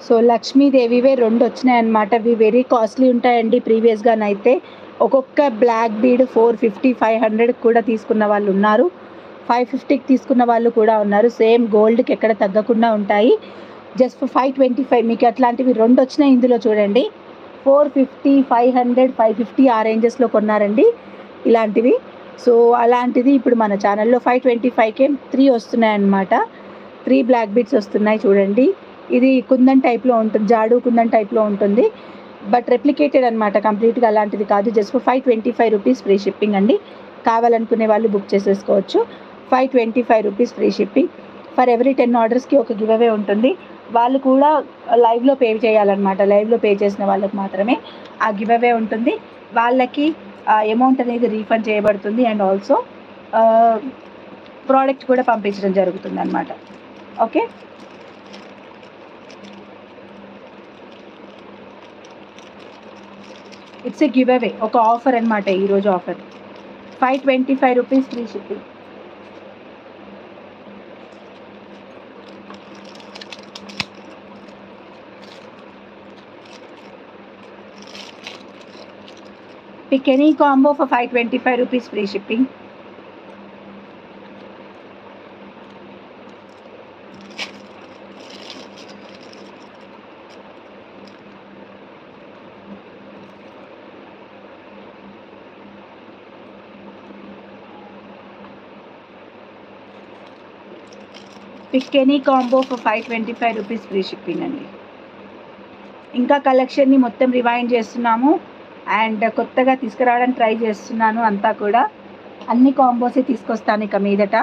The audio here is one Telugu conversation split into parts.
సో లక్ష్మీదేవివే 2 వచ్చినాయన్నమాట. ఇవి వెరీ కాస్ట్లీ ఉంటాయండి. ప్రీవియస్‌గానైతే ఒక్కొక్క బ్లాక్ బీడ్ 450, 500 కూడా తీసుకున్న వాళ్ళు ఉన్నారు. 550కి తీసుకున్న వాళ్ళు కూడా ఉన్నారు. సేమ్ గోల్డ్‌కి ఎక్కడ తగ్గకుండా ఉంటాయి. జస్ట్ ఫర్ 525 మీకు అట్లాంటివి 2 వచ్చినాయి ఇందులో చూడండి. 450, 500, 550 ఆ రేంజెస్‌లో కొన్నారండి ఇలాంటివి. సో అలాంటిది ఇప్పుడు మన ఛానల్‌లో 525కే 3 వస్తున్నాయన్నమాట. 3 బ్లాక్ బీడ్స్ వస్తున్నాయి చూడండి. ఇది కుందన్ టైప్‌లో ఉంటుంది. జాడు కుందన్ టైప్‌లో ఉంటుంది. బట్ రెప్లికేటెడ్ అనమాట. కంప్లీట్‌గా అలాంటిది కాదు. Just for 525 rupees free shipping అండి. కావాలనుకునే వాళ్ళు బుక్ చేసేసుకోవచ్చు. 525 rupees free shipping. For every 10 ఆర్డర్స్‌కి ఒక గివ్ అవే ఉంటుంది. వాళ్ళు కూడా లైవ్‌లో పే చేయాలన్నమాట. లైవ్‌లో పే చేసిన వాళ్ళకి మాత్రమే ఆ గివ్ అవే ఉంటుంది. వాళ్ళకి అమౌంట్ అనేది రీఫండ్ చేయబడుతుంది. అండ్ ఆల్సో ప్రోడక్ట్ కూడా పంపించడం జరుగుతుందన్నమాట. Okay. It's a give away. ఒక ఆఫర్ అనమాట ఈరోజు offer. 525 rupees free shipping. Pick any combo for 525 rupees free shipping. Pick any combo for 525 rupees free shipping అండి. ఇంకా కలెక్షన్ని మొత్తం రివైండ్ చేస్తున్నాము అండ్ కొత్తగా తీసుకురావడానికి ట్రై చేస్తున్నాను. అంతా కూడా అన్ని కాంబోసే తీసుకొస్తాను ఇక మీదట.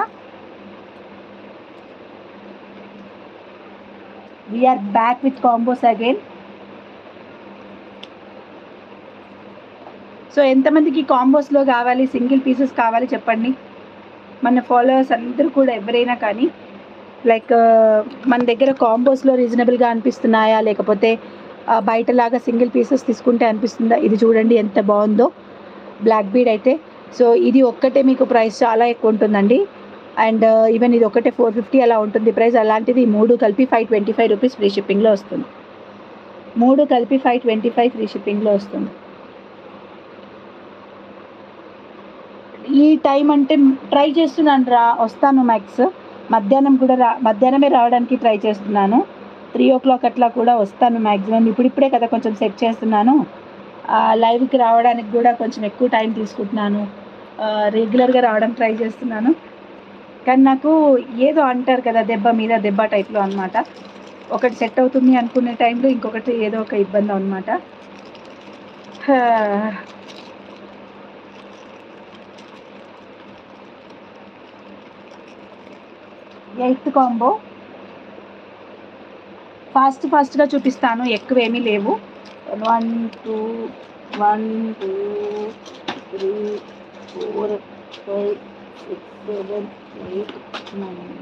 We're back with combos again. So ఎంతమందికి కాంబోస్లో కావాలి, సింగిల్ పీసెస్ కావాలి చెప్పండి. మన ఫాలోవర్స్ అందరూ కూడా ఎవరైనా కానీ లైక్ మన దగ్గర కాంబోస్లో రీజనబుల్గా అనిపిస్తున్నాయా, లేకపోతే బయటలాగా సింగిల్ పీసెస్ తీసుకుంటే అనిపిస్తుందా? ఇది చూడండి ఎంత బాగుందో బ్లాక్ బీడ్ అయితే. సో ఇది ఒక్కటే మీకు ప్రైస్ చాలా ఎక్కువ ఉంటుందండి. అండ్ ఈవెన్ ఇది ఒకటే 450 అలా ఉంటుంది ప్రైస్. అలాంటిది 3 కలిపి 525 రూపీస్ ఫ్రీ షిప్పింగ్లో వస్తుంది. 3 కలిపి 525 ఫ్రీ షిప్పింగ్లో వస్తుంది. ఈ టైం అంటే ట్రై చేస్తున్నాను వస్తాను మ్యాక్స్. మధ్యాహ్నమే రావడానికి ట్రై చేస్తున్నాను. 3 o'clock అట్లా కూడా వస్తాను మ్యాక్సిమం. ఇప్పుడిప్పుడే కదా కొంచెం సెట్ చేస్తున్నాను. లైవ్కి రావడానికి కూడా కొంచెం ఎక్కువ టైం తీసుకుంటున్నాను. రెగ్యులర్గా రావడానికి ట్రై చేస్తున్నాను. కానీ నాకు ఏదో అంటారు కదా దెబ్బ మీద దెబ్బ టైప్లో అనమాట. ఒకటి సెట్ అవుతుంది అనుకునే టైంలో ఇంకొకటి ఏదో ఒక ఇబ్బంది అనమాట. 8th కాంబో ఫాస్ట్గా చూపిస్తాను. ఎక్కువేమీ లేవు. 1 2 1 2 3 4 5 6 7 8 9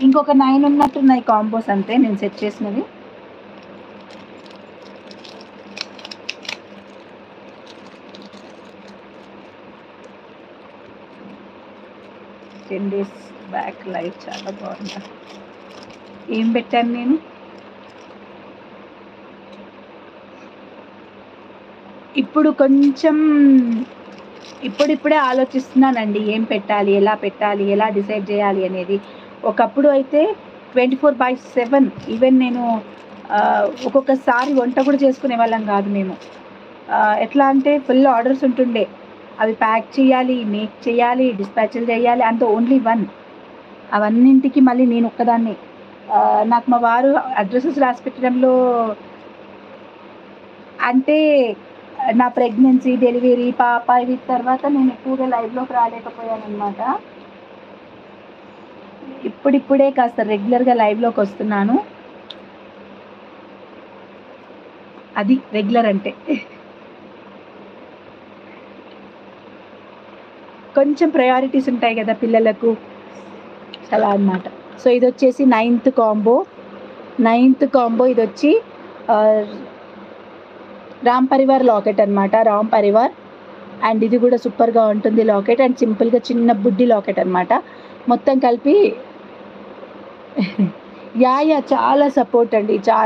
ఇంకొక 9 ఉన్నట్టున్నాయి కాంబోస్ అంతే నేను సెట్ చేసినవి. డేస్ బ్యాక్ లైవ్ చాలా బాగుంది. ఏం పెట్టాను నేను? ఇప్పుడు కొంచెం ఇప్పుడిప్పుడే ఆలోచిస్తున్నానండి ఏం పెట్టాలి, ఎలా పెట్టాలి, ఎలా డిసైడ్ చేయాలి అనేది. ఒకప్పుడు అయితే 24/7 ఈవెన్ నేను ఒక్కొక్కసారి వంట కూడా చేసుకునే వాళ్ళం కాదు మేము. ఎట్లా అంటే ఫుల్ ఆర్డర్స్ ఉంటుండే. అవి ప్యాక్ చేయాలి, మేక్ చేయాలి, డిస్పాచ్లు చేయాలి. అంత ఓన్లీ 1 అవన్నింటికి మళ్ళీ నేను ఒక్కదాన్ని. నాకు మా వారు అడ్రసెస్ రాసి పెట్టడంలో అంటే నా ప్రెగ్నెన్సీ, డెలివరీ, పాప ఇవి తర్వాత నేను ఎక్కువగా లైవ్లోకి రాలేకపోయాను అనమాట. ఇప్పుడిప్పుడే కాస్త రెగ్యులర్గా లైవ్లోకి వస్తున్నాను. అది రెగ్యులర్ అంటే. కొంచెం ప్రయారిటీస్ ఉంటాయి కదా పిల్లలకు, అలా అన్నమాట. సో ఇది వచ్చేసి 9th కాంబో. ఇది వచ్చి రామ్ పరివార్ లాకెట్ అనమాట. రామ్ పరివార్. అండ్ ఇది కూడా సూపర్గా ఉంటుంది లాకెట్. అండ్ సింపుల్గా చిన్న బుడ్డి లాకెట్ అనమాట. మొత్తం కలిపి చాలా సపోర్ట్ అండి. చాలా